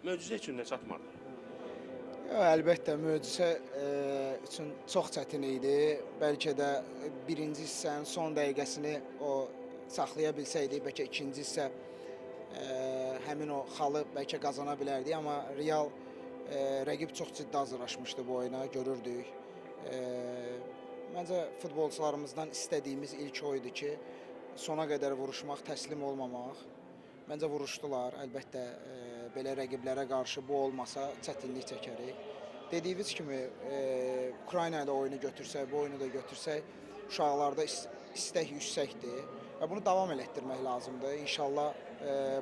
Möcüzə üçün də çatmadı. Əlbəttə, möcüzə üçün çox çətin idi. Bəlkə də birinci hissənin son dəqiqəsini o saxlaya bilsəydik, bəlkə ikinci hissə həmin o xalı bəlkə qazana bilərdik, amma Real rəqib çox ciddi hazırlaşmışdı bu oyuna, görürdük. Məncə futbolçularımızdan istədiyimiz ilk o idi ki, sona qədər vuruşmaq, təslim olmamaq. Məncə vuruşdular. Əlbəttə belə rəqiblərə qarşı bu olmasa çətinlik çəkərik. Dediyiniz kimi Ukrayna ilə oyunu götürsək, bu oyunu da götürsək, uşaqlarda istək yüksəkdir və bunu davam elətdirmək lazımdır. İnşallah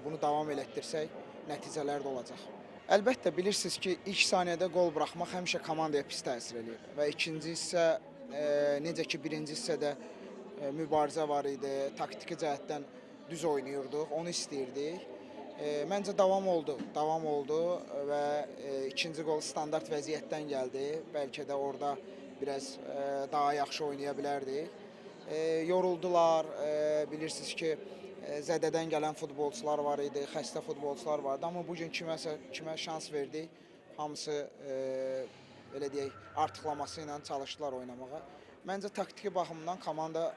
bunu davam elətdirsək nəticələr də olacaq. Əlbəttə bilirsiniz ki, ilk saniyədə qol buraxmaq həmişə komandaya pis təsir eləyir və ikinci hissə necə ki birinci hissədə mübarizə var idi, taktiki cəhətdən düz oynayırdıq, onu istəyirdik. Məncə davam oldu və ikinci qol standart vəziyyətdən gəldi. Bəlkə də orada biraz daha yaxşı oynaya bilərdik. Yoruldular, bilirsiniz ki, zədədən gələn futbolçular var idi, xəstə futbolçular vardı, amma bugün kimə şans verdik, hamısı belə deyək, artıqlaması ilə çalışdılar oynamağa. Məncə taktiki baxımdan komanda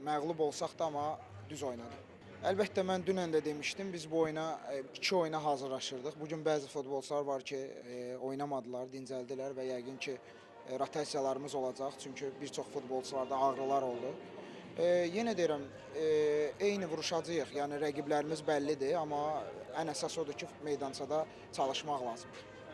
məğlub olsaq da amma düz oynadı. Əlbəttə mən dünən də demişdim, biz bu oyuna iki oyuna hazırlaşırdıq. Bugün bəzi futbolçular var ki, oynamadılar, dincəldilər və yəqin ki, rotasiyalarımız olacaq. Çünki bir çox futbolçularda ağrılar oldu. Yenə deyirəm, eyni vuruşacağıq. Yəni rəqiblərimiz bəllidir, amma ən əsas odur ki, meydançada çalışmaq lazımdır.